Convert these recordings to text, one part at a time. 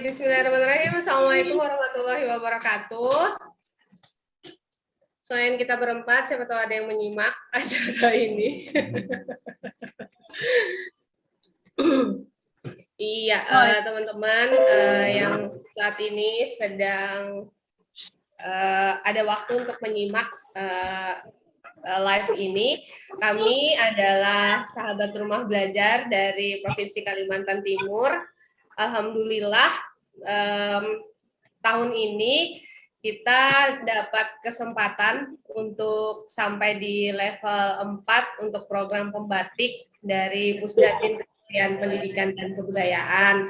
Bismillahirrahmanirrahim. Assalamualaikum warahmatullahi wabarakatuh. Selain kita berempat, siapa tahu ada yang menyimak acara ini. Iya, teman-teman yang saat ini sedang ada waktu untuk menyimak live ini. Kami adalah sahabat rumah belajar dari Provinsi Kalimantan Timur. Alhamdulillah tahun ini kita dapat kesempatan untuk sampai di level 4 untuk program pembatik dari Pusdatin Kementerian Pendidikan dan Kebudayaan.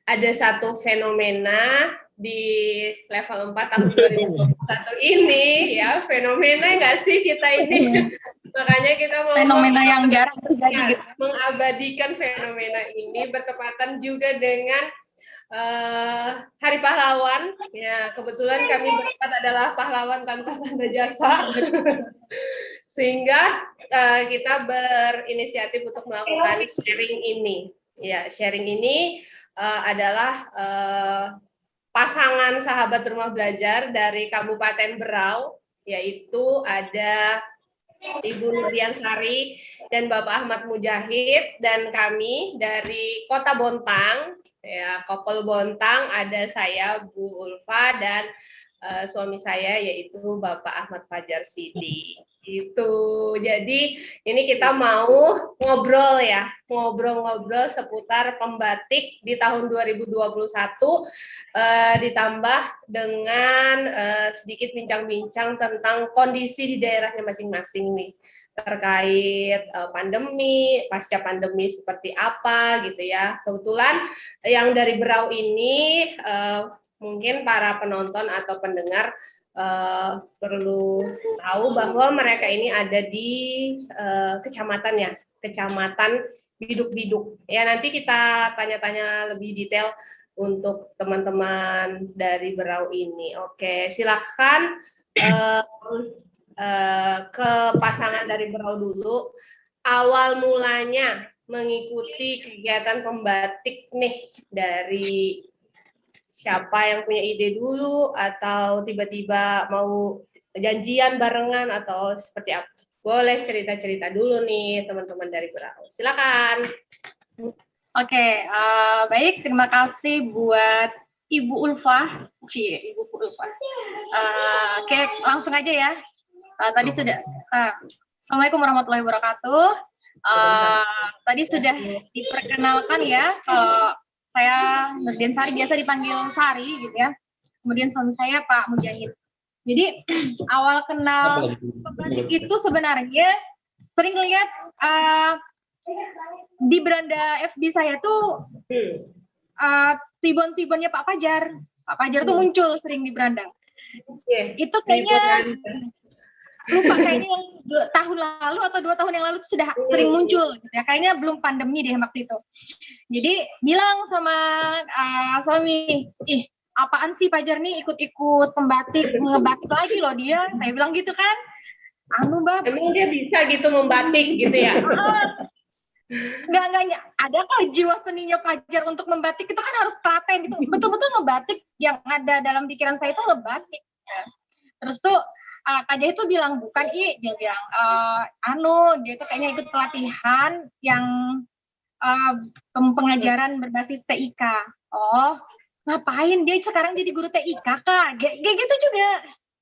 Ada satu fenomena di level 4 tahun 2021 ini, ya, fenomena nggak sih kita ini? Makanya kita mau fenomena yang jarang terjadi, mengabadikan fenomena ini bertepatan juga dengan Hari Pahlawan. Ya, kebetulan kami berempat adalah pahlawan tanpa tanda jasa. Sehingga kita berinisiatif untuk melakukan sharing ini. Ya, sharing ini adalah pasangan sahabat rumah belajar dari Kabupaten Berau, yaitu ada Ibu Nurdiansari dan Bapak Ahmad Mujahid, dan kami dari Kota Bontang, ya, Kopel Bontang, ada saya Bu Ulfa dan suami saya yaitu Bapak Ahmad Fajar Sidi. Itu. Jadi ini kita mau ngobrol ya, ngobrol-ngobrol seputar pembatik di tahun 2021 ditambah dengan sedikit bincang-bincang tentang kondisi di daerahnya masing-masing nih, terkait pandemi, pasca pandemi seperti apa gitu ya. Kebetulan yang dari Berau ini mungkin para penonton atau pendengar perlu tahu bahwa mereka ini ada di kecamatan ya, Kecamatan Biduk-Biduk. Ya, nanti kita tanya-tanya lebih detail untuk teman-teman dari Berau ini. Oke, silakan ke pasangan dari Berau dulu. Awal mulanya mengikuti kegiatan pembatik nih dari siapa yang punya ide dulu, atau tiba-tiba mau janjian barengan, atau seperti apa? Boleh cerita-cerita dulu nih teman-teman dari Berau. Silakan. Oke, baik, terima kasih buat Ibu Ulfa. Ibu Ulfa. Oke, langsung aja ya. Tadi sudah. Assalamualaikum warahmatullahi wabarakatuh. Tadi sudah diperkenalkan ya. Saya Nurdiansari, biasa dipanggil Sari gitu ya. Kemudian suami saya Pak Mujahid. Jadi awal kenal pembatik itu sebenarnya sering lihat di beranda FB saya tuh tribun-tribunnya Pak Fajar. Pak Fajar tuh muncul sering di beranda. Itu kayaknya lupa, kayaknya yang 2 tahun lalu atau 2 tahun yang lalu sudah sering muncul gitu ya. Kayaknya belum pandemi deh waktu itu. Jadi bilang sama suami, ih apaan sih Fajar nih ikut-ikut pembatik, ngebatik lagi loh dia. Saya bilang gitu kan. Mbak. Emang dia bisa gitu membatik gitu ya? Enggak, ada kok jiwa seninya Fajar untuk membatik itu kan harus telaten gitu. Betul-betul ngebatik, yang ada dalam pikiran saya itu ngebatik. Terus tuh Fajar itu bilang, bukan dia bilang, dia tuh kayaknya ikut pelatihan yang pengajaran berbasis TIK. Oh, ngapain dia sekarang jadi guru TIK, Kak? Kayak gitu juga.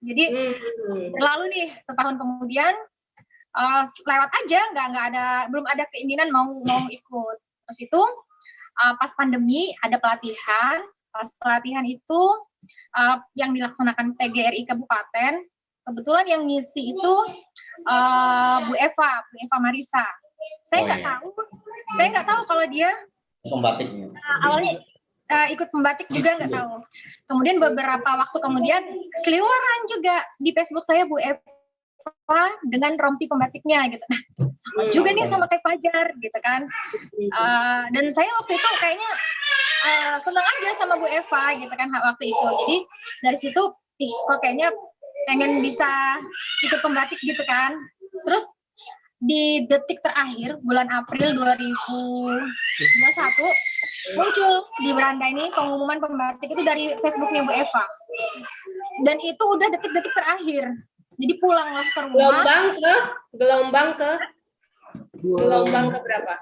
Jadi lalu nih, setahun kemudian lewat aja, belum ada keinginan mau ikut. Terus itu pas pandemi ada pelatihan. Pas pelatihan itu yang dilaksanakan PGRI Kabupaten, kebetulan yang ngisi itu Bu Eva Marisa. Saya nggak tahu kalau dia pembatik. Awalnya ikut pembatik juga nggak tahu. Kemudian beberapa waktu kemudian seliweran juga di Facebook saya Bu Eva dengan rompi pembatiknya gitu. Sama juga nih sama kayak Fajar gitu kan. Dan saya waktu itu kayaknya senang aja sama Bu Eva gitu kan waktu itu. Jadi dari situ kok kayaknya pengen bisa ikut pembatik gitu kan. Terus di detik terakhir bulan April 2021 muncul di beranda ini pengumuman pembatik itu dari Facebooknya Bu Eva. Dan itu udah detik-detik terakhir. Jadi pulanglah ke rumah. Gelombang ke berapa?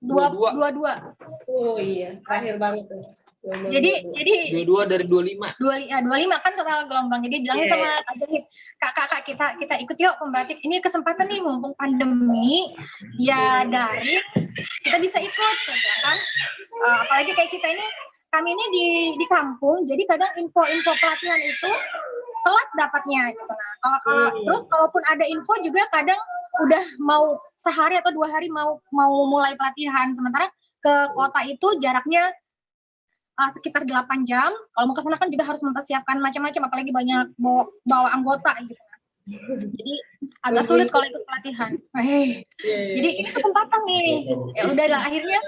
22. Oh iya, terakhir banget tuh. Jadi 22 dari 25. 25 kan total gelombang. Jadi bilangnya sama Kak Jahit, Kak kita ikut yuk pembatik. Ini kesempatan nih mumpung pandemi ya daring, kita bisa ikut ya kan. Apalagi kayak kita ini, kami ini di kampung, jadi kadang info-info pelatihan itu telat dapatnya gitu. Nah, terus kalaupun ada info juga kadang udah mau sehari atau 2 hari mau mulai pelatihan, sementara ke kota itu jaraknya sekitar 8 jam. Kalau mau ke sana kan juga harus mempersiapkan macam-macam, apalagi banyak bawa anggota gitu. Jadi agak sulit kalau ikut pelatihan. Jadi ini kesempatan nih. Ya udahlah, akhirnya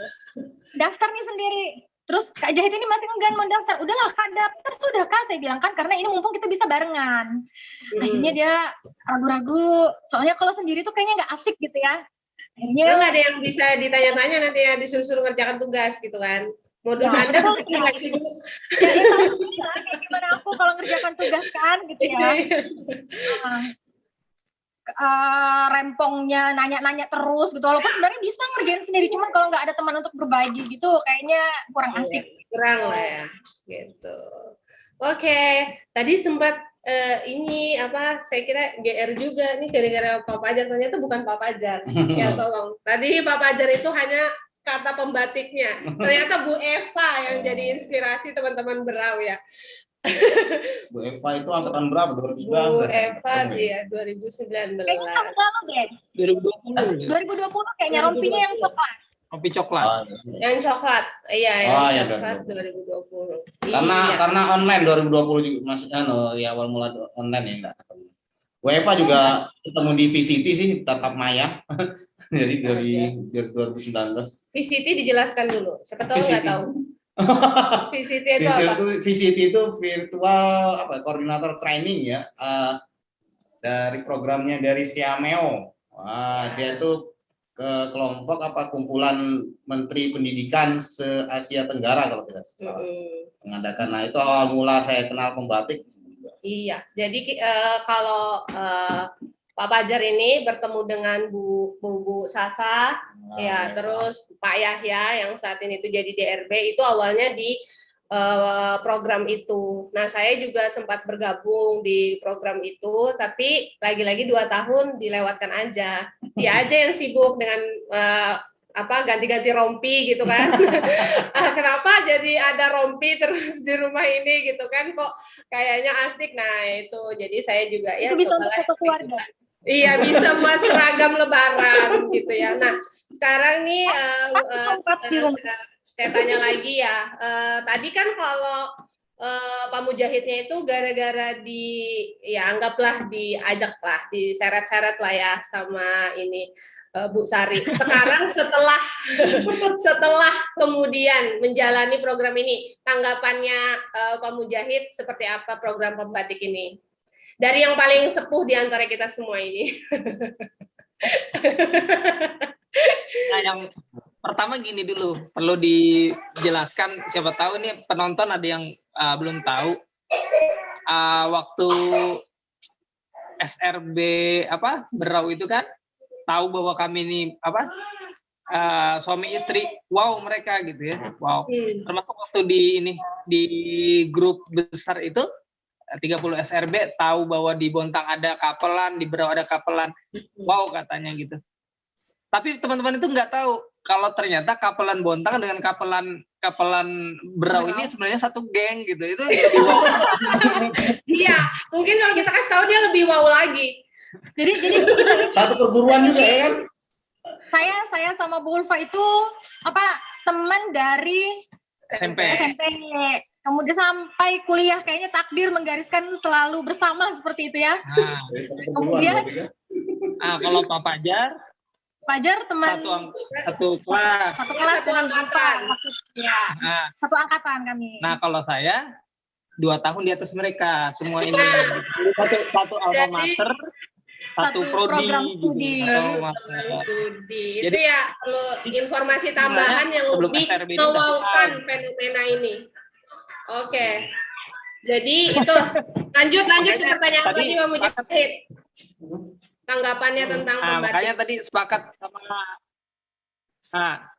daftar nih sendiri. Terus Kak Jahit ini masih enggan mau daftar. Udahlah Kak, daftar sudah Kak, saya bilang kan, karena ini mumpung kita bisa barengan. Akhirnya dia ragu-ragu. Soalnya kalau sendiri tuh kayaknya nggak asik gitu ya. Akhirnya nggak ada yang bisa ditanya-tanya nanti ya, disuruh ngerjakan tugas gitu kan. Modus Anda bikin lagi sibuk. Gimana aku kalau ngerjakan tugas kan gitu ya. Rempongnya nanya-nanya terus gitu. Walaupun sebenarnya bisa ngerjain sendiri, cuman kalau nggak ada teman untuk berbagi gitu kayaknya kurang asik. Kurang lah ya, gitu. Oke, tadi sempat ini apa? Saya kira GR juga nih gara-gara Pak Fajar, ternyata bukan Pak Fajar. Ya tolong. Tadi Pak Fajar itu hanya kata pembatiknya. Ternyata Bu Eva yang jadi inspirasi teman-teman Berau ya. Bu Eva itu angkatan berapa? 2019. Bu Eva dia 2019. Kayaknya tahun lalu deh. 2020 kayaknya rompinya yang coklat. Rompi coklat. Yang coklat. Iya, yang coklat 2020. Karena online 2020 juga maksudnya ya awal mula online ya enggak. Bu Eva juga ketemu di VCT sih, tatap maya. Jadi dari 2019. VCT dijelaskan dulu. Siapa tahu nggak tahu. VCT itu apa? VCT itu virtual koordinator training ya, dari programnya dari Siameo. Wah, dia tuh ke kelompok kumpulan Menteri Pendidikan se-Asia Tenggara kalau tidak salah. Mengadakan. Nah, itu awal mula saya kenal pembatik. Iya. Jadi kalau Pak Fajar ini bertemu dengan Bu Safa, ya, terus Pak Yahya yang saat ini itu jadi DRB, itu awalnya di program itu. Nah, saya juga sempat bergabung di program itu, tapi lagi-lagi 2 tahun dilewatkan aja. Dia aja yang sibuk dengan ganti-ganti rompi gitu kan. Kenapa jadi ada rompi terus di rumah ini gitu kan, kok kayaknya asik. Nah, itu jadi saya juga itu bisa untuk foto keluarga. Iya, bisa buat seragam lebaran gitu ya. Nah, sekarang nih saya tanya lagi ya. Tadi kan kalau Pak Mujahidnya itu gara-gara anggaplah diajak lah, diseret-seret lah ya sama ini Bu Sari. Sekarang setelah kemudian menjalani program ini, tanggapannya Pak Mujahid seperti apa program pembatik ini? Dari yang paling sepuh di antara kita semua ini. Nah, yang pertama gini dulu, perlu dijelaskan, siapa tahu nih penonton ada yang belum tahu. Waktu SRB Berau itu kan tahu bahwa kami ini suami istri, wow mereka gitu ya, wow. Termasuk waktu di grup besar itu 30 SRB tahu bahwa di Bontang ada kapelan, di Berau ada kapelan, wow katanya gitu. Tapi teman-teman itu nggak tahu kalau ternyata kapelan Bontang dengan kapelan Berau ini sebenarnya satu geng gitu. Itu lebih wow. Iya, mungkin kalau kita kasih tahu dia lebih wow lagi. Jadi satu perguruan juga ya kan? Saya sama Bu Ulfa itu teman dari SMP. Kemudian sampai kuliah kayaknya takdir menggariskan selalu bersama seperti itu ya. Kemudian kalau Pak Fajar teman satu kelas. Satu angkatan. Satu angkatan kami. Nah, kalau saya 2 tahun di atas mereka semua ini. Satu alma mater, satu prodi program gitu, studi. Studi. Jadi, Itu ya perlu informasi tambahan yang sebelum lebih SRB ini udah mewaukan tahu. fenomena ini. Oke. Jadi itu lanjut ke Makanya pertanyaan tadi lagi Pak sepakat. Mujahid. Tanggapannya tentang Nah, pembatik. makanya tadi sepakat sama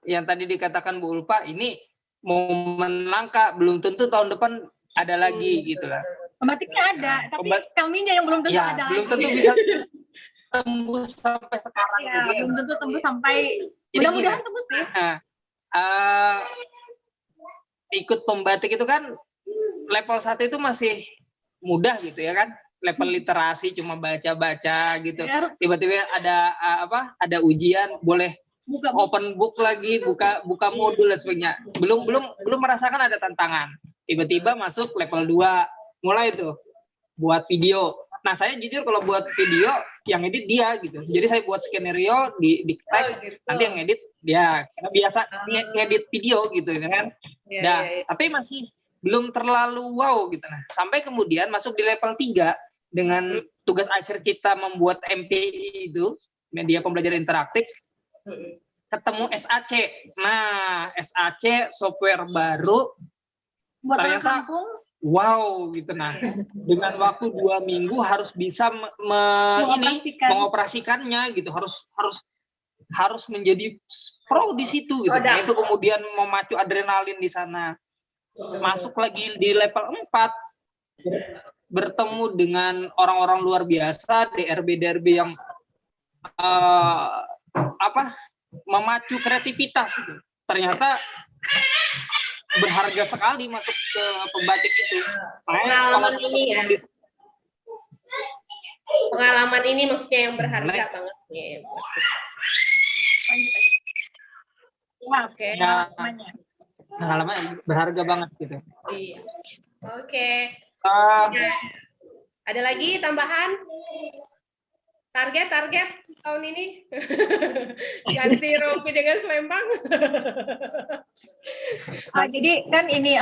yang tadi dikatakan Bu Ulfa, ini momen langka, belum tentu tahun depan ada lagi gitu lah. Pembatiknya ada, tapi kaminya yang belum tentu Ya, ada belum lagi. tentu bisa tembus sampai sekarang Ya, gitu ya. belum tentu tembus sampai, Jadi mudah-mudahan gini, tembus sih. Ikut pembatik itu kan level 1 itu masih mudah gitu ya kan, level literasi cuma baca-baca gitu. Tiba-tiba ada ada ujian, boleh Buka open book lagi, buka modul dan sebagainya. Belum merasakan ada tantangan. Tiba-tiba masuk level 2, mulai tuh buat video. Nah, saya jujur kalau buat video yang edit dia gitu. Jadi saya buat skenario di tag, gitu. nanti yang edit dia. Karena biasa ngedit video gitu kan. Ya. Tapi masih belum terlalu wow gitu. Nah, sampai kemudian masuk di level 3 dengan tugas akhir kita membuat MPI itu, media pembelajaran interaktif, ketemu SAC. Nah, SAC software baru buat orang ternyata kampung. Wow gitu. Nah, dengan waktu 2 minggu harus bisa mengoperasikannya gitu. Harus menjadi pro di situ gitu. Nah, itu kemudian memacu adrenalin di sana. Masuk lagi di level 4, bertemu dengan orang-orang luar biasa, DRB yang memacu kreativitas gitu. Ternyata berharga sekali masuk ke pembatik itu. Pengalaman ini ya. Pengalaman ini maksudnya yang berharga banget. Oke. Pengalaman berharga banget gitu. Iya. Oke. Ada lagi tambahan? Target tahun ini ganti rompi dengan selempang. Jadi kan ini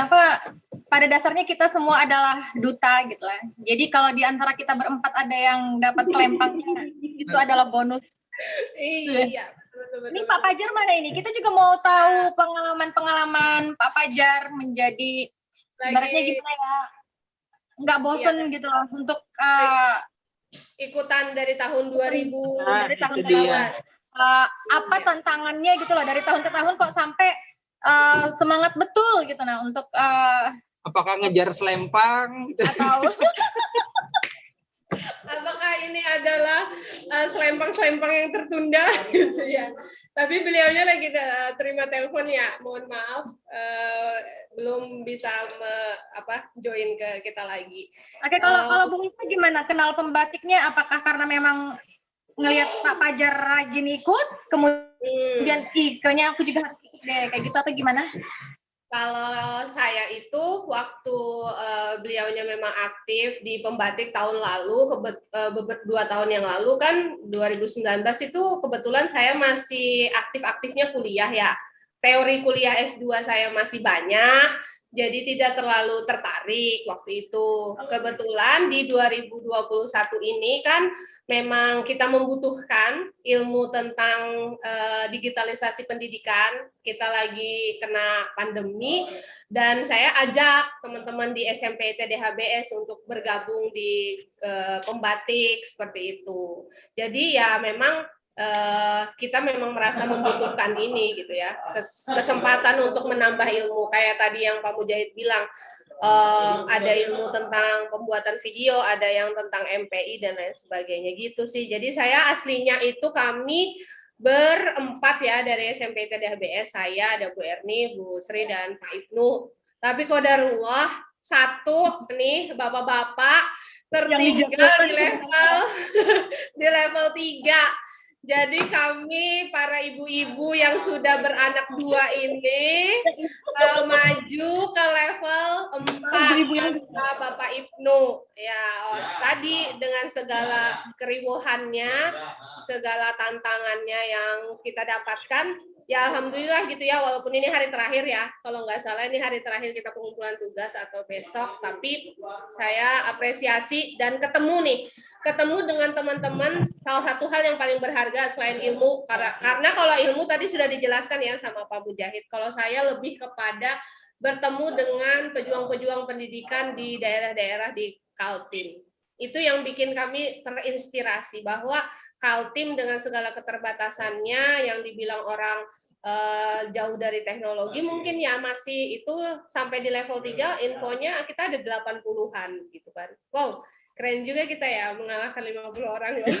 pada dasarnya kita semua adalah duta gitu lah. Jadi kalau di antara kita berempat ada yang dapat selempangnya, itu adalah bonus. Iya. Betul. Ini Pak Fajar mana ini? Kita juga mau tahu pengalaman Pak Fajar menjadi ibaratnya gimana ya? Nggak bosen gitu loh untuk ikutan dari tahun 2000 dari tahun ke tahun. Apa tantangannya gitu loh dari tahun ke tahun kok sampai semangat betul gitu nah untuk apakah ngejar selempang gitu. Atau apakah ini adalah selempang-selempang yang tertunda gitu ya. Tapi beliaunya lagi terima telepon ya. Mohon maaf belum bisa join ke kita lagi. Oke, kalau Bu Ulfa gimana? Kenal pembatiknya apakah karena memang ngelihat Pak Fajar rajin ikut, kemudian kayaknya aku juga harus ikut deh, kayak gitu atau gimana? Kalau saya itu waktu beliaunya memang aktif di pembatik tahun lalu, 2 tahun yang lalu kan 2019 itu kebetulan saya masih aktif-aktifnya kuliah ya. Teori kuliah S2 saya masih banyak, jadi tidak terlalu tertarik waktu itu. Kebetulan di 2021 ini kan memang kita membutuhkan ilmu tentang digitalisasi pendidikan. Kita lagi kena pandemi dan saya ajak teman-teman di SMP TDHBS untuk bergabung di pembatik seperti itu. Jadi ya memang kita memang merasa membutuhkan ini gitu ya, kesempatan untuk menambah ilmu kayak tadi yang Pak Mujahid bilang. Ada ilmu tentang pembuatan video, ada yang tentang MPI dan lain sebagainya gitu sih. Jadi saya aslinya itu kami berempat ya dari SMP TDHBS, saya ada Bu Erni, Bu Sri dan Pak Ibnu. Tapi qadarullah satu nih bapak-bapak tertinggal di level 3. Jadi kami para ibu-ibu yang sudah beranak 2 ini maju ke level 4 tanpa Bapak Ibnu. Ya, tadi dengan segala keriuhannya, segala tantangannya yang kita dapatkan, ya alhamdulillah gitu ya, walaupun ini hari terakhir ya, kalau nggak salah ini hari terakhir kita pengumpulan tugas atau besok, tapi saya apresiasi dan ketemu ketemu dengan teman-teman, salah satu hal yang paling berharga selain ilmu, karena kalau ilmu tadi sudah dijelaskan ya sama Pak Mujahid, kalau saya lebih kepada bertemu dengan pejuang-pejuang pendidikan di daerah-daerah di Kaltim. Itu yang bikin kami terinspirasi bahwa Kaltim dengan segala keterbatasannya yang dibilang orang jauh dari teknologi, mungkin ya masih itu sampai di level 3, infonya kita ada 80-an gitu kan. Wow, keren juga kita ya mengalahkan 50 orang loh.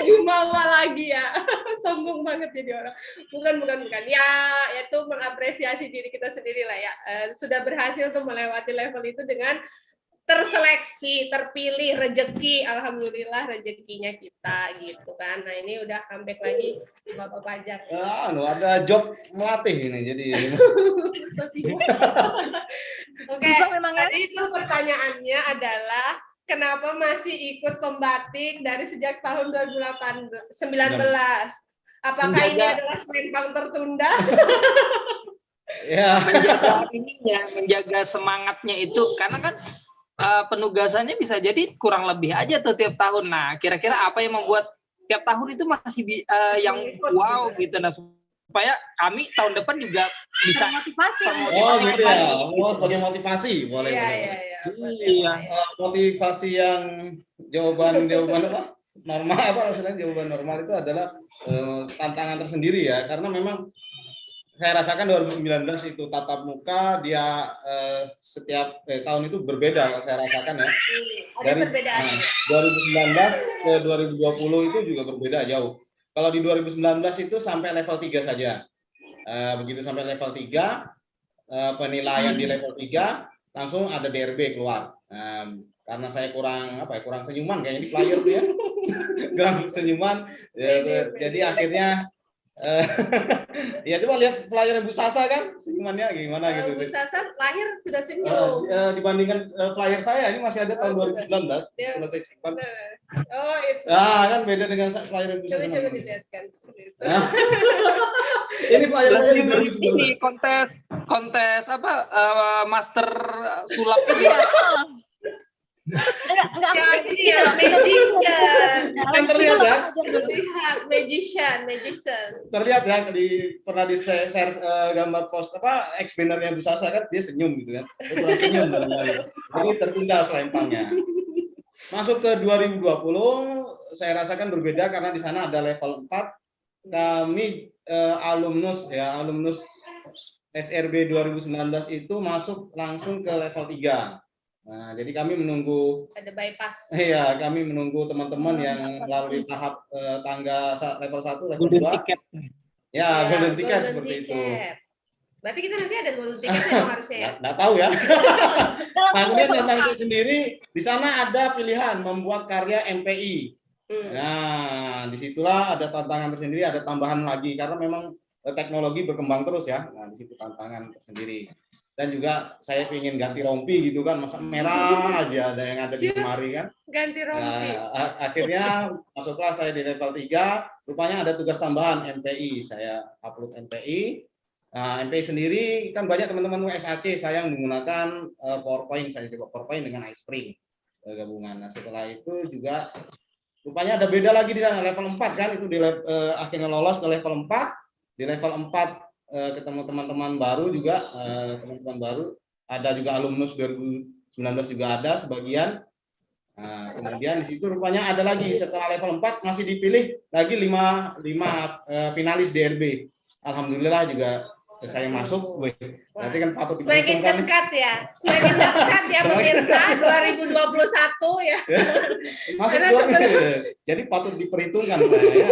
Jumawa lagi ya. Sombong banget jadi orang. Bukan. Ya, itu mengapresiasi diri kita sendiri lah ya. Sudah berhasil tuh melewati level itu dengan terseleksi, terpilih, rezeki, alhamdulillah rezekinya kita gitu kan. Nah ini udah comeback lagi di Bapak Pajak. Ada job melatih ini jadi. Oke, tadi itu pertanyaannya adalah kenapa masih ikut pembatik dari sejak tahun 2019? Apakah ini adalah selempang tertunda? Ya. menjaga semangatnya itu karena kan penugasannya bisa jadi kurang lebih aja tuh tiap tahun. Nah, kira-kira apa yang membuat tiap tahun itu masih yang wow gitu, nah supaya kami tahun depan juga bisa motivasi. Gitu ya. Sebagai motivasi boleh. Iya. Motivasi yang jawaban apa? Normal apa maksudnya jawaban normal itu adalah tantangan tersendiri ya, karena memang saya rasakan 2019 itu tatap muka dia setiap tahun itu berbeda, saya rasakan ya. Dari 2019 ke 2020 itu juga berbeda jauh. Kalau di 2019 itu sampai level 3 saja. Begitu sampai level 3, penilaian di level 3 langsung ada DRB keluar. Karena saya kurang senyuman kayaknya di flyer tuh ya. Kurang senyuman. Jadi akhirnya ya coba lihat flyer Bu Sasa kan senyumannya gimana gitu. Bu Sasa lahir sudah senyum. Dibandingkan flyer saya ini masih ada tahun 2019. Selesai simpan. Itu. Kan beda dengan flyer Bu Sasa. Coba dilihatkan. Ini flyer ini kontes apa master sulap ini. Enggak magician. Terlihat ya pernah di share gambar post ex-bannernya Bu Sasa kan dia senyum gitu kan. Dia kurang senyum jadi tertunda selempangnya. Masuk ke 2020 saya rasakan berbeda karena di sana ada level 4. Kami alumnus SRB 2019 itu masuk langsung ke level 3. Nah, jadi kami menunggu ada bypass. Iya, kami menunggu teman-teman yang melalui tahap tangga level 1, level 2. Tiket. Ya, golden ticket seperti itu. Berarti kita nanti ada golden ticket ya harusnya ya? Nggak tahu ya. Nah, kemudian tentang itu sendiri, di sana ada pilihan membuat karya MPI. Nah, disitulah ada tantangan tersendiri, ada tambahan lagi karena memang teknologi berkembang terus ya. Nah, di situ tantangan tersendiri. Dan juga saya ingin ganti rompi gitu kan, masa merah aja ada yang ada di lemari kan. Ganti rompi. Nah, akhirnya masuklah saya di level 3, rupanya ada tugas tambahan MPI, saya upload MPI. Nah, MPI sendiri kan banyak teman-teman SAC saya menggunakan PowerPoint, saya coba PowerPoint dengan iSpring gabungan. Nah, setelah itu juga rupanya ada beda lagi di sana level 4 kan, itu akhirnya lolos ke level 4. Di level 4 ketemu teman-teman baru juga, teman-teman baru, ada juga alumnus 2019 juga ada sebagian. Nah, kemudian di situ rupanya ada lagi setelah level 4 masih dipilih lagi 5 finalis DRB. Alhamdulillah juga saya masuk. Berarti kan patut semakin dekat ya, pemirsa 2021 ya. Masuk jadi patut diperhitungkan saya ya.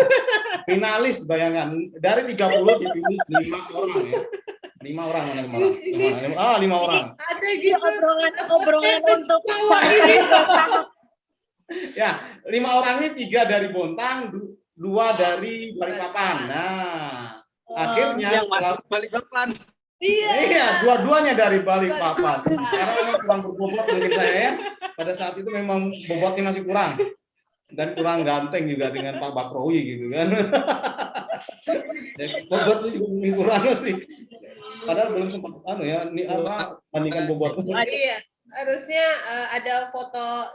Finalis bayangkan dari 30 dipilih 5 orang ya. 5 orang. 5 orang. Ada gitu obrolan untuk ya, 5 orang ini 3 dari Bontang, 2 dari Balikpapan. Nah, akhirnya yang masuk Balikpapan. Iya, dua-duanya dari Balikpapan. Karena memang kurang berbobot mungkin saya ya. Pada saat itu memang bobotnya masih kurang. Dan kurang ganteng juga dengan Pak Bakrowi gitu kan. Bobotnya juga kurang sih. Padahal belum sempat bandingkan bobot. Iya, harusnya ada foto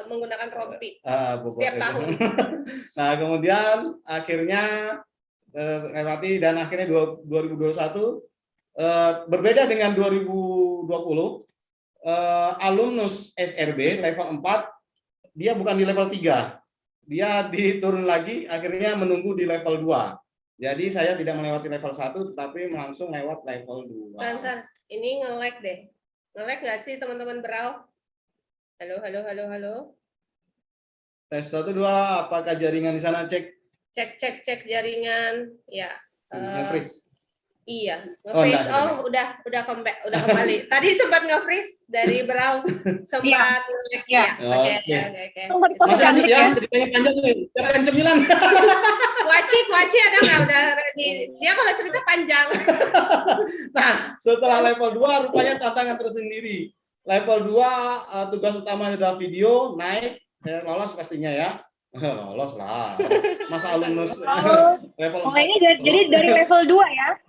menggunakan rompi buku setiap itu. tahun. Nah, kemudian akhirnya lewati dan akhirnya 2021 berbeda dengan 2020, alumnus SRB level 4 dia bukan di level 3. Dia diturun lagi akhirnya menunggu di level 2. Jadi saya tidak melewati level 1 tetapi langsung lewat level 2. Bentar, ini nge-lag deh. Nge-lag nggak sih teman-teman Brau? Halo, halo, halo, halo. Tes 1 2, apakah jaringan di sana cek? Cek jaringan. Ya. Nge-freeze. Iya, nge-freeze. Udah kembali. Tadi sempat nge-freeze dari Brau. Sempat nge-lag ya. Oke. Masih lanjut ya, ceritanya panjang nih. Jam 9. Kuaci ada nggak udah ready? Dia kalau cerita panjang. Nah, setelah level 2 rupanya tantangan tersendiri. Level 2 tugas utamanya adalah video, naik, lolos pastinya ya. Lolos lah. Masa alumnus level 4. Jadi dari level 2 ya?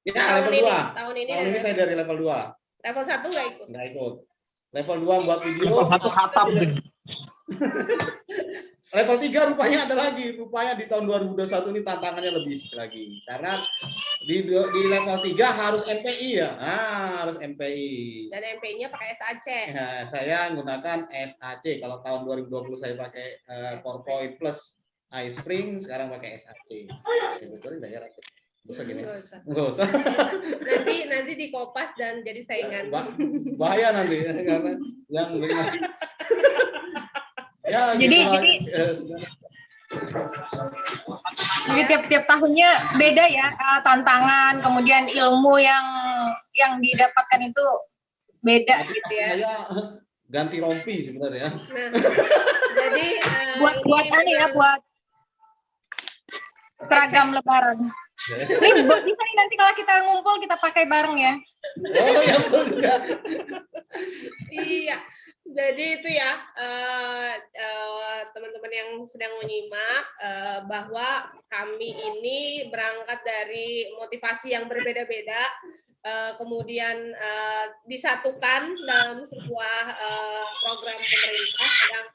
Ya, level 2. Tahun ini saya dari level 2. Level 1 nggak ikut? Nggak ikut. Level 2 buat video. Level 1 khatam. Level 3 rupanya ada lagi. Rupanya di tahun 2021 ini tantangannya lebih lagi. Karena di level 3 harus MPI ya. Harus MPI. Dan MPI-nya pakai SAC. Nah, saya menggunakan SAC. Kalau tahun 2020 saya pakai PowerPoint plus iSpring, sekarang pakai SAC. Sebetulnya enggak ya rasanya. Nggak usah. Nanti dikopas dan jadi saingan. Bahaya nanti karena yang ya, jadi tiap tahunnya beda ya, tantangan, kemudian ilmu yang didapatkan itu beda gitu ya. Saya ganti rompi sebenarnya. Nah, jadi buat seragam lebaran. Ini bisa nih nanti kalau kita ngumpul kita pakai bareng ya. Oh ya, betul juga. Iya. Jadi itu ya teman-teman yang sedang menyimak bahwa kami ini berangkat dari motivasi yang berbeda-beda, kemudian disatukan dalam sebuah program pemerintah yang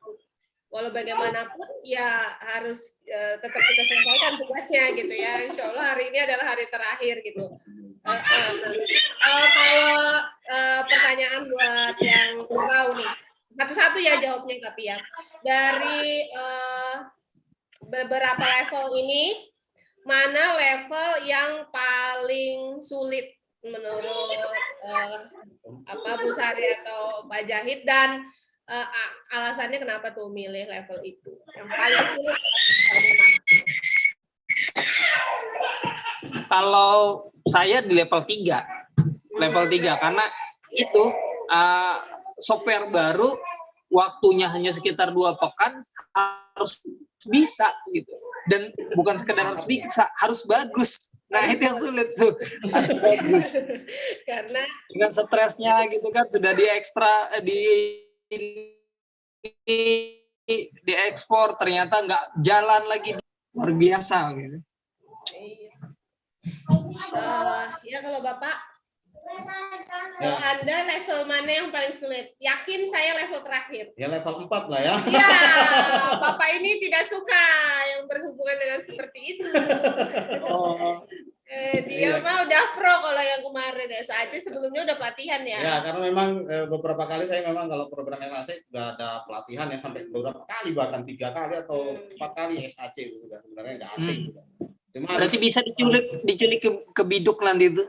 walau bagaimanapun ya harus tetap kita selesaikan tugasnya gitu ya. Insya Allah hari ini adalah hari terakhir gitu. Kalau pertanyaan buat yang tahu nih, satu-satu ya jawabnya tapi ya. Dari beberapa level ini, mana level yang paling sulit menurut Bu Sari atau Pak Jahid, dan alasannya kenapa tuh milih level itu yang paling sulit? Kalau saya di level 3 karena itu software baru, waktunya hanya sekitar 2 pekan, harus bisa gitu, dan bukan sekedar harus bisa, harus bagus. Nah itu yang sulit tuh, harus bagus karena dengan stresnya gitu kan, sudah diekspor ternyata nggak jalan lagi, luar biasa gitu. Ya kalau Bapak, kalau Anda level mana yang paling sulit? Yakin saya level terakhir. Ya level 4 lah ya. Ya, Bapak ini tidak suka yang berhubungan dengan seperti itu. Dia mah udah pro kalau yang kemarin SAC sebelumnya udah pelatihan ya. Ya, karena memang beberapa kali saya memang kalau program SAC sudah ada pelatihan yang sampai beberapa kali, bahkan 3 kali atau 4 kali SAC itu sudah sebenarnya nggak asing. Berarti bisa diculik ke biduk nanti itu.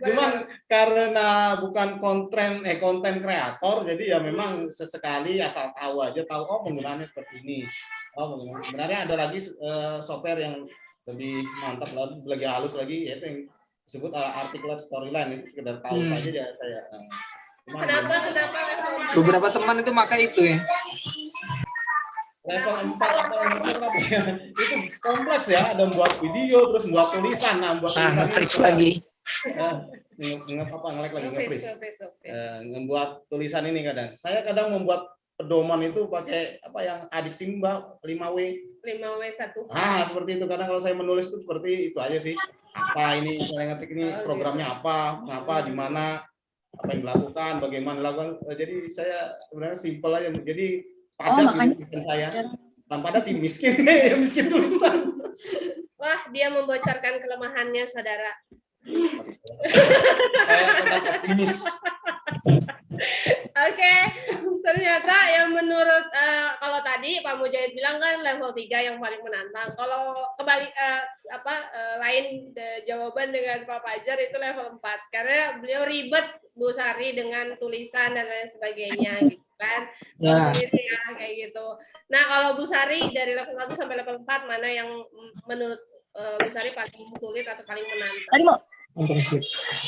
Cuman karena bukan konten kreator, jadi ya memang sesekali asal tahu aja, tahu penggunaannya seperti ini. Sebenarnya ada lagi software yang lebih mantap lagi, lebih halus lagi, yaitu yang disebut articulate storyline. Itu sekedar tahu saja ya saya. Kenapa beberapa teman itu pakai itu ya. Level 4 kenapa ya? Itu kompleks ya, ada membuat video, terus membuat tulisan, membuat tulisan lagi. Nge-lag lagi membuat tulisan ini kadang. Saya kadang membuat pedoman itu pakai yang adik Simba 5W1. Seperti itu. Kadang kalau saya menulis itu seperti itu aja sih. Apa ini saya ngetik ini programnya apa, di mana. apa yang dilakukan, bagaimana dilakukan. Jadi saya sebenarnya simpel aja. Jadi padat gitu saya. Tanpa padat sih miskin, ya miskin tulisan. Wah, dia membocorkan kelemahannya, saudara. Saya tetap optimis. Oke, ternyata yang menurut kalau tadi Pak Mujahid bilang kan level 3 yang paling menantang. Kalau kembali lain jawaban dengan Pak Fajar itu level 4 karena beliau ribet Bu Sari dengan tulisan dan lain sebagainya gitu kan. Sendiri ya kayak gitu. Nah, kalau Bu Sari dari level 1 sampai level 4 mana yang menurut Bu Sari paling sulit atau paling menantang?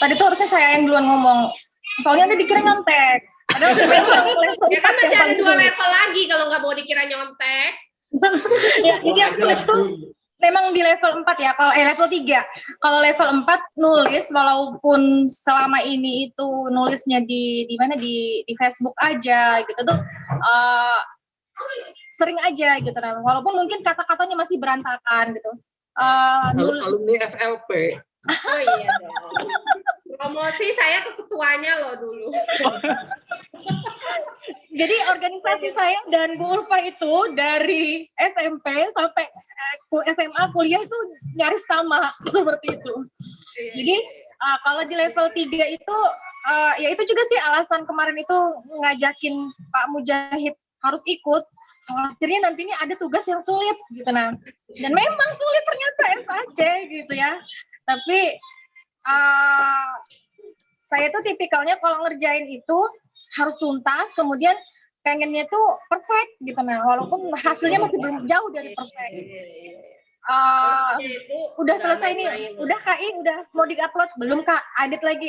Tadi tuh harusnya saya yang duluan ngomong. Soalnya nanti dikira nyontek. Ya kan masih ada 2 level lagi kalau nggak mau dikira nyontek. Ya, jadi yang sulit tuh memang di level 4 ya. Kalau level 3. Kalau level 4 nulis walaupun selama ini itu nulisnya di mana di Facebook aja gitu tuh sering aja gitu nah. Walaupun mungkin kata-katanya masih berantakan gitu. Alumni FLP. Oh iya dong. Promosi saya ke ketuanya loh dulu. Jadi organisasi saya dan Bu Ulfa itu dari SMP sampai SMA kuliah itu nyaris sama seperti itu. Jadi kalau di level 3 itu ya itu juga sih alasan kemarin itu ngajakin Pak Mujahid harus ikut. Akhirnya nantinya ada tugas yang sulit gitu nah. Dan memang sulit ternyata SAC gitu ya. Tapi saya tuh tipikalnya kalau ngerjain itu harus tuntas, kemudian pengennya tuh perfect gitu nah, walaupun hasilnya masih belum jauh dari perfect. Udah selesai nih, udah KI, udah mau di-upload, belum Kak, edit lagi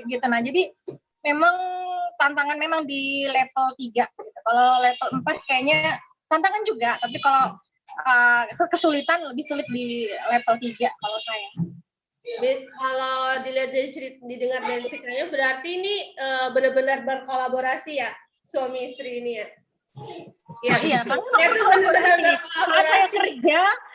gitu nah. Jadi memang tantangan memang di level 3 gitu. Kalau level 4 kayaknya tantangan juga, tapi kalau kesulitan lebih sulit di level 3 kalau saya. Kalau dilihat dari didengar dari ceritanya berarti ini benar-benar berkolaborasi ya suami istri ini ya. Iya, kan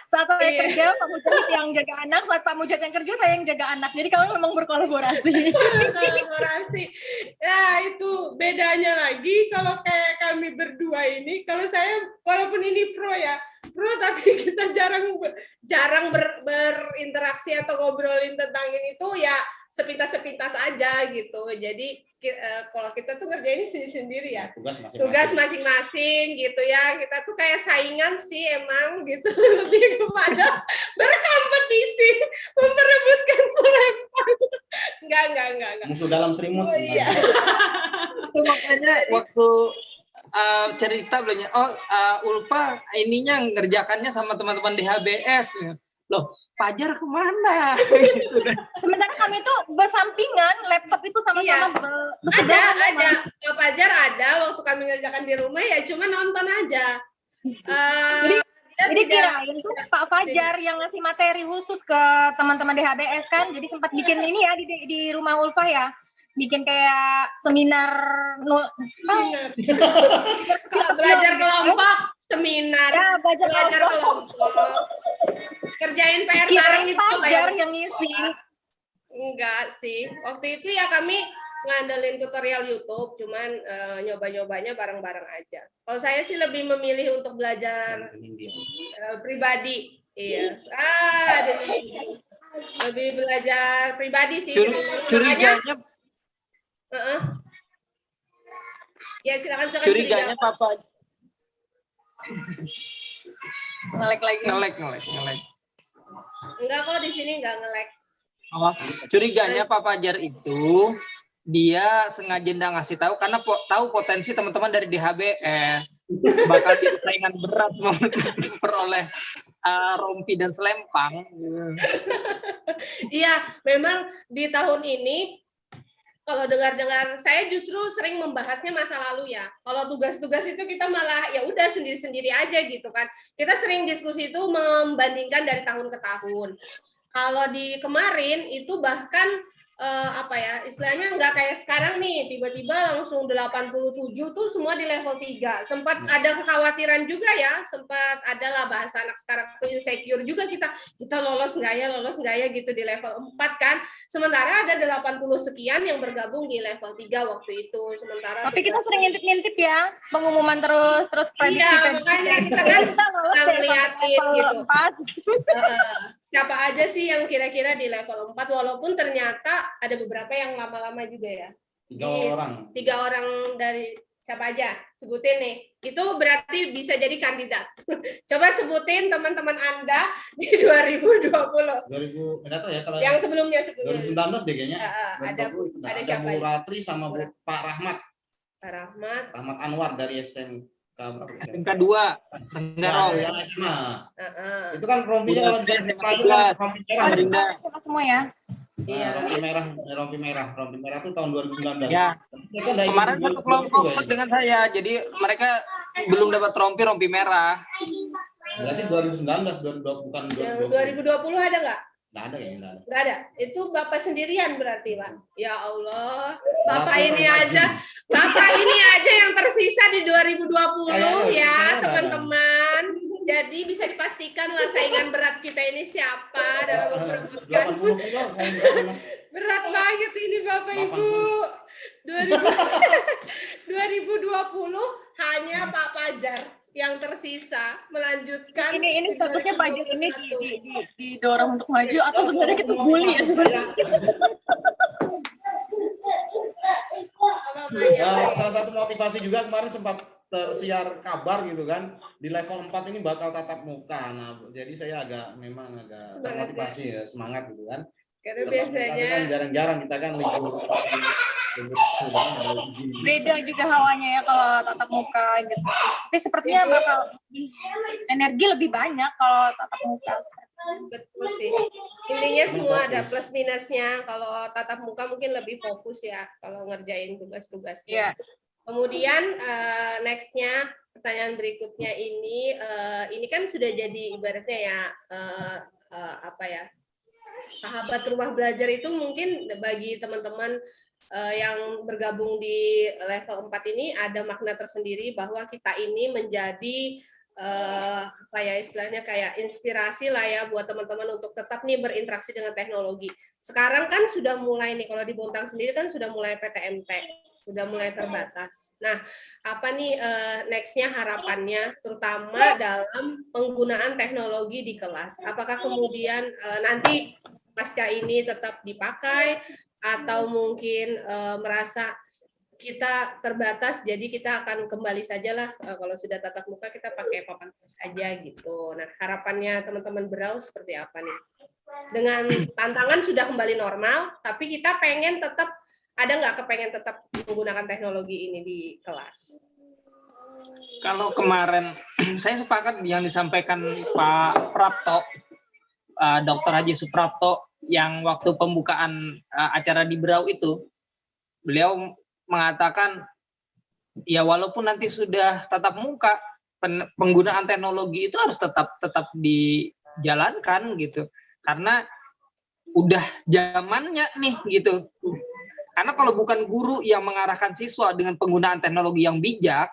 saat saya kerja Pak Mujahid yang jaga anak, saat Pak Mujahid yang kerja saya yang jaga anak. Jadi kami memang berkolaborasi. Kolaborasi. Ya, itu bedanya lagi kalau kayak kami berdua ini, kalau saya walaupun ini pro tapi kita jarang berinteraksi atau ngobrolin tentang ini tuh ya sepintas-sepintas aja gitu. Jadi kalau kita tuh ngerjain sendiri ya. Tugas masing-masing gitu ya. Kita tuh kayak saingan sih emang gitu. Lebih kepada berkompetisi, memperebutkan selempang. Enggak. Musuh dalam selimut. Oh, iya. Itu makanya waktu cerita bilangnya, Ulfa ininya ngerjakannya sama teman-teman di HBS. Loh, Fajar kemana? Gitu. Sementara kami itu bersampingan, laptop itu sama-sama ada. Fajar ada waktu kami ngerjakan di rumah ya cuma nonton aja. Jadi kirain tuh Pak Fajar yang ngasih materi khusus ke teman-teman di HBS kan, jadi sempat bikin ini ya di rumah Ulfa ya. Bikin kayak seminar belajar kelompok, seminar, ya, belajar kelompok. Kerjain PR bareng itu Fajar yang ngisi. Enggak sih. Waktu itu ya kami ngandelin tutorial YouTube, cuman nyoba-nyobanya bareng-bareng aja. Kalau saya sih lebih memilih untuk belajar pribadi. Iya. Lebih belajar pribadi sih. Curiganya ya silakan curiganya Papa ngelek. Enggak kok di sini enggak ngelek. Curiganya Pak Fajar itu dia sengaja nggak ngasih tahu karena tahu potensi teman-teman dari DHBS bakal jadi saingan berat memperoleh rompi dan selempang. Iya, memang di tahun ini kalau dengar-dengar saya justru sering membahasnya masa lalu ya. Kalau tugas-tugas itu kita malah ya udah sendiri-sendiri aja gitu kan. Kita sering diskusi itu membandingkan dari tahun ke tahun. Kalau di kemarin itu bahkan apa ya, istilahnya nggak kayak sekarang nih, tiba-tiba langsung 87 tuh semua di level 3. Sempat ada kekhawatiran juga ya, sempat adalah bahasa anak sekarang insecure juga kita lolos nggak ya gitu di level 4 kan. Sementara ada 80 sekian yang bergabung di level 3 waktu itu. Sementara tapi kita sering ngintip-ngintip ya, pengumuman terus prediksi. Iya, makanya kita kan ngeliatin gitu. Siapa aja sih yang kira-kira di level 4, walaupun ternyata ada beberapa yang lama-lama juga ya. 3 orang dari siapa aja? Sebutin nih. Itu berarti bisa jadi kandidat. Coba sebutin teman-teman Anda di 2020. 2000, enggak tahu ya kalau yang sebelumnya 2019 deh kayaknya. Ada siapa Bu Ratri sama Pak Rahmat. Rahmat Anwar dari SMK 2 Tenggarong. Yang SMA. Itu kan rompinya kalau bisa rompi merah semua ya. Iya. Rompi merah tuh tahun 2019. Ya. Kemarin satu kelompok ikut dengan saya, jadi mereka belum dapat rompi merah. Berarti 2019 bukan 2020 ada nggak? Nggak ada ya, nggak ada. Itu Bapak sendirian berarti, Pak. Ya Allah, Bapak ini aja yang tersisa di 2020 ya, teman-teman. Jadi bisa dipastikan lah saingan berat kita ini siapa dalam memperebutkan. Berat banget ini Bapak Ibu. 2020 hanya Pak Fajar yang tersisa melanjutkan. Ini statusnya Fajar ini didorong untuk maju atau sebenarnya kita bully ya? Salah satu motivasi juga kemarin sempat tersiar kabar gitu kan, di level 4 ini bakal tatap muka. Nah, jadi saya agak termotivasi ya, semangat gitu kan. Karena biasanya kan jarang-jarang kita kan libur. Beda juga hawanya ya kalau tatap muka gitu. Tapi sepertinya bakal energi lebih banyak kalau tatap muka. Betul sih. Intinya semua ada plus minusnya. Kalau tatap muka mungkin lebih fokus ya kalau ngerjain tugas-tugasnya. Kemudian next-nya, pertanyaan berikutnya ini kan sudah jadi ibaratnya ya sahabat rumah belajar itu mungkin bagi teman-teman yang bergabung di level 4 ini ada makna tersendiri bahwa kita ini menjadi istilahnya kayak inspirasi lah ya buat teman-teman untuk tetap nih berinteraksi dengan teknologi. Sekarang kan sudah mulai nih, kalau di Bontang sendiri kan sudah mulai PTMT, sudah mulai terbatas. Nah, apa nih next-nya harapannya, terutama dalam penggunaan teknologi di kelas? Apakah kemudian nanti pasca ini tetap dipakai, atau mungkin merasa kita terbatas, jadi kita akan kembali sajalah kalau sudah tatap muka kita pakai papan tulis aja gitu. Nah, harapannya teman-teman Berau seperti apa nih? Dengan tantangan sudah kembali normal, tapi kita pengen tetap, ada nggak kepengen tetap menggunakan teknologi ini di kelas? Kalau kemarin saya sepakat yang disampaikan Pak Prapto, Dr. Haji Suprapto, yang waktu pembukaan acara di Berau itu, beliau mengatakan ya walaupun nanti sudah tatap muka, penggunaan teknologi itu harus tetap dijalankan gitu, karena udah zamannya nih gitu. Karena kalau bukan guru yang mengarahkan siswa dengan penggunaan teknologi yang bijak,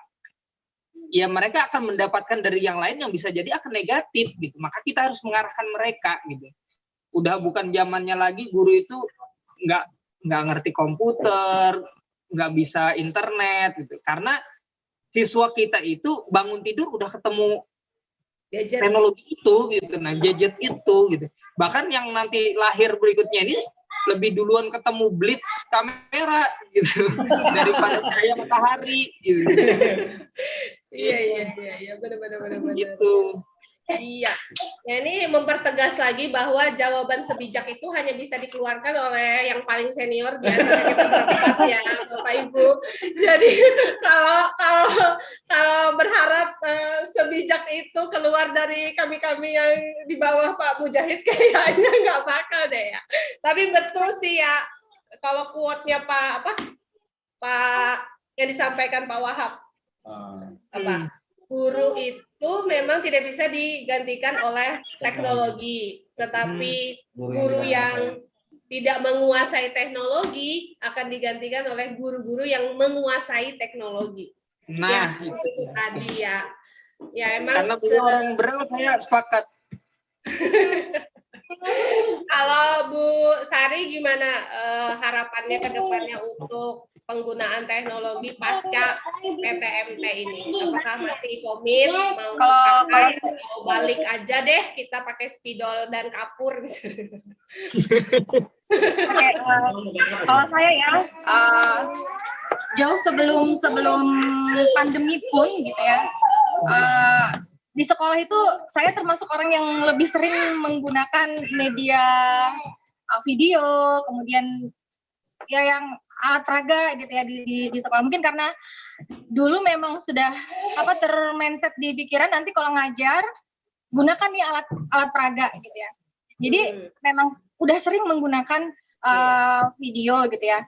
ya mereka akan mendapatkan dari yang lain yang bisa jadi akan negatif gitu. Maka kita harus mengarahkan mereka gitu. Udah bukan zamannya lagi guru itu nggak ngerti komputer, nggak bisa internet gitu. Karena siswa kita itu bangun tidur udah ketemu gadget, teknologi itu gitu, nah gadget itu gitu. Bahkan yang nanti lahir berikutnya ini lebih duluan ketemu blitz kamera gitu daripada cahaya matahari gitu. Iya, benar. Gitu. Iya, ya ini mempertegas lagi bahwa jawaban sebijak itu hanya bisa dikeluarkan oleh yang paling senior, biasanya kita berempat ya, Bapak Ibu. Jadi kalau berharap sebijak itu keluar dari kami yang di bawah Pak Mujahid, kayaknya nggak bakal deh ya. Tapi betul sih ya, kalau quote-nya Pak yang disampaikan Pak Wahab, guru itu memang tidak bisa digantikan oleh teknologi, tetapi guru yang tidak menguasai teknologi akan digantikan oleh guru-guru yang menguasai teknologi. Nah, ya, itu tadi ya. Ya emang karena beliau orang Braille, saya sepakat. Kalau Bu Sari gimana harapannya ke depannya untuk penggunaan teknologi pasca PTMT ini? Apakah masih komit mau pakai, mau balik aja deh kita pakai spidol dan kapur misalnya? Kalau saya ya jauh sebelum pandemi pun gitu ya, di sekolah itu saya termasuk orang yang lebih sering menggunakan media video, kemudian ya yang alat peraga gitu ya di sekolah. Mungkin karena dulu memang sudah termindset di pikiran nanti kalau ngajar gunakan nih alat peraga gitu ya. Jadi memang udah sering menggunakan video gitu ya.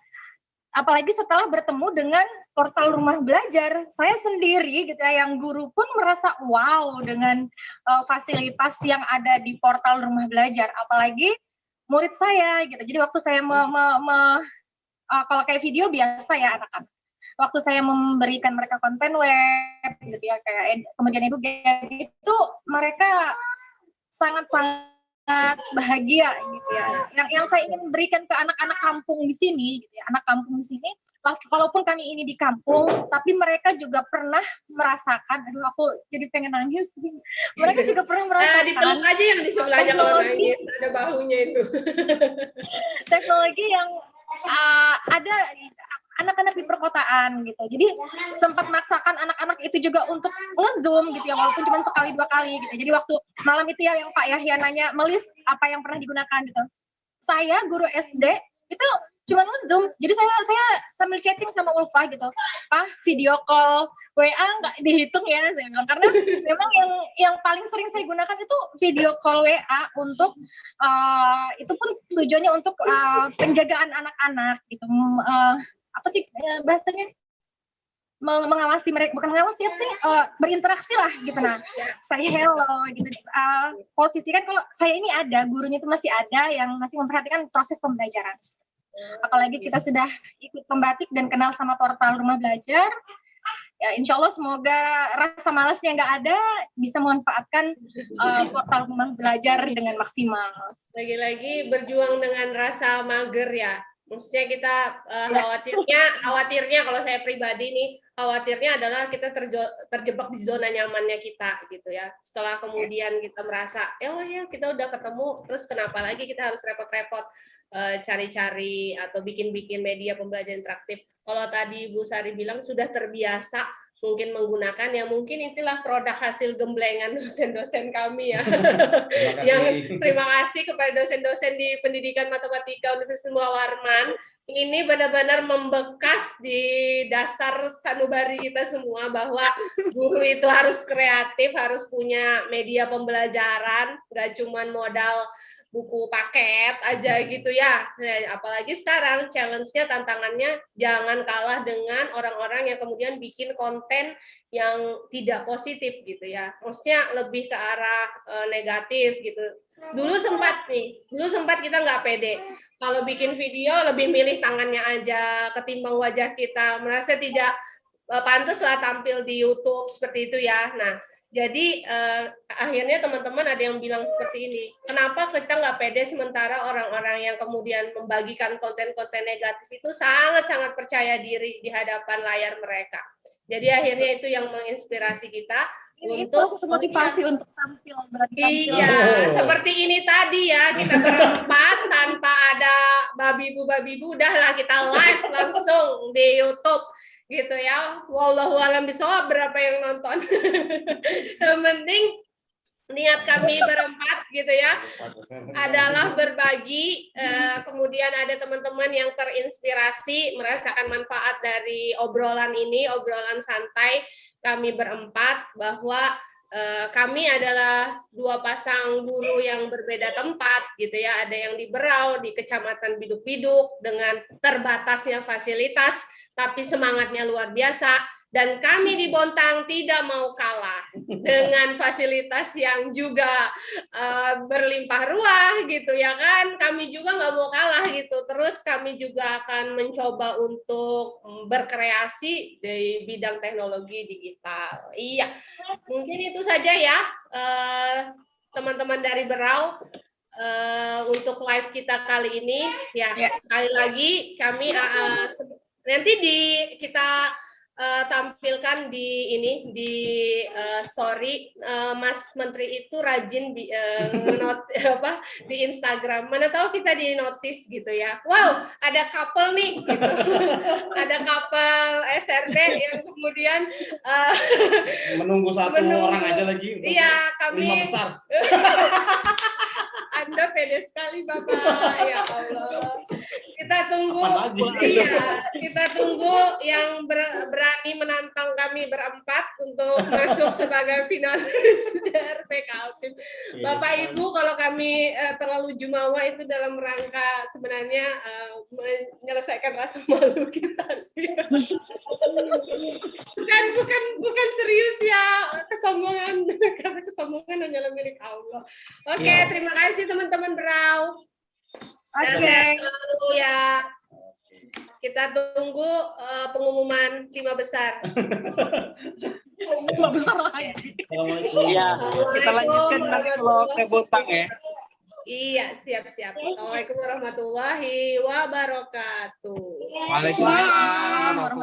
Apalagi setelah bertemu dengan portal rumah belajar, saya sendiri gitu ya, yang guru pun merasa wow dengan fasilitas yang ada di portal rumah belajar. Apalagi murid saya gitu. Jadi waktu saya kalau kayak video biasa ya anak-anak. Waktu saya memberikan mereka konten web gitu ya, kayak kemudian itu itu mereka sangat-sangat bahagia gitu ya. Yang saya ingin berikan ke anak-anak kampung di sini, gitu ya, anak kampung di sini, walaupun kami ini di kampung, tapi mereka juga pernah merasakan, aduh aku jadi pengen nangis, mereka juga pernah merasakan. Dipeluk aja yang di sebelahnya kalau nangis, ada bahunya itu. Teknologi yang ada anak-anak di perkotaan gitu. Jadi sempat maksakan anak-anak itu juga untuk nge-zoom gitu ya, walaupun cuma sekali 2 kali gitu. Jadi waktu malam itu ya yang Pak Yahya nanya, melis apa yang pernah digunakan gitu. Saya guru SD itu cuma nge-zoom. Jadi saya sambil chatting sama Ulfa gitu. Pak, video call WA nggak dihitung ya, saya bilang. Karena memang yang paling sering saya gunakan itu video call WA untuk itu pun tujuannya untuk penjagaan anak-anak gitu. Apa sih bahasanya, mengawasi mereka, bukan mengawasi apa sih, berinteraksi lah gitu. Nah saya hello gitu, posisi kan kalau saya ini ada gurunya itu masih ada yang masih memperhatikan proses pembelajaran. Apalagi kita sudah ikut pembatik dan kenal sama portal rumah belajar, ya insya Allah semoga rasa malasnya nggak ada, bisa memanfaatkan portal rumah belajar dengan maksimal. Lagi-lagi berjuang dengan rasa mager ya. Maksudnya kita khawatirnya kalau saya pribadi nih, khawatirnya adalah kita terjebak di zona nyamannya kita gitu ya. Setelah kemudian kita merasa, oh ya kita udah ketemu, terus kenapa lagi kita harus repot-repot cari-cari atau bikin-bikin media pembelajaran interaktif. Kalau tadi Bu Sari bilang sudah terbiasa mungkin menggunakan, ya mungkin itulah produk hasil gemblengan dosen-dosen kami ya. Terima kasih kepada dosen-dosen di Pendidikan Matematika Universitas Mula Warman. Ini benar-benar membekas di dasar sanubari kita semua bahwa guru itu harus kreatif, harus punya media pembelajaran, nggak cuma modal buku paket aja gitu ya. Apalagi sekarang challenge-nya, tantangannya jangan kalah dengan orang-orang yang kemudian bikin konten yang tidak positif gitu ya. Maksudnya lebih ke arah negatif gitu. Dulu sempat kita nggak pede. Kalau bikin video lebih milih tangannya aja ketimbang wajah kita. Merasa tidak pantas lah tampil di YouTube seperti itu ya. Nah, jadi akhirnya teman-teman ada yang bilang seperti ini, kenapa kita nggak pede sementara orang-orang yang kemudian membagikan konten-konten negatif itu sangat-sangat percaya diri di hadapan layar mereka. Jadi akhirnya itu yang menginspirasi kita untuk motivasi untuk tampil. Iya, seperti ini tadi ya, kita berempat tanpa ada babi-bu, udahlah kita live langsung di YouTube. Gitu ya, wallahu alam bisawab berapa yang nonton. Yang penting niat kami berempat gitu ya adalah berbagi, kemudian ada teman-teman yang terinspirasi merasakan manfaat dari obrolan ini, obrolan santai kami berempat, bahwa kami adalah 2 pasang guru yang berbeda tempat gitu ya, ada yang di Berau, di Kecamatan Biduk-Biduk dengan terbatasnya fasilitas tapi semangatnya luar biasa. Dan kami di Bontang tidak mau kalah dengan fasilitas yang juga berlimpah ruah gitu ya kan. Kami juga nggak mau kalah gitu. Terus kami juga akan mencoba untuk berkreasi di bidang teknologi digital. Iya, mungkin itu saja ya teman-teman dari Berau untuk live kita kali ini. Ya, sekali lagi kami nanti kita tampilkan di ini di story. Mas Menteri itu rajin di di Instagram. Mana tahu kita di notice gitu ya. Wow, ada couple nih gitu. Ada couple SRB yang kemudian menunggu satu orang aja lagi untuk kami 5 besar. Anda pede sekali Bapak, ya Allah. Kita tunggu, kita tunggu yang berani menantang kami berempat untuk masuk sebagai finalis RP Kaltim. Bapak Ibu, kalau kami terlalu jumawa itu dalam rangka sebenarnya menyelesaikan rasa malu kita sih. Bukan serius ya, kesombongan, karena kesombongan hanyalah milik Allah. Oke, terima kasih teman-teman Berau. Dan sehat selalu ya. Kita tunggu pengumuman 5 besar. 5 besar lagi. Iya, kita lanjutkan nanti kalau ke Bontang ya. Iya, siap-siap. Assalamualaikum warahmatullahi wabarakatuh. Waalaikumsalam warahmatullahi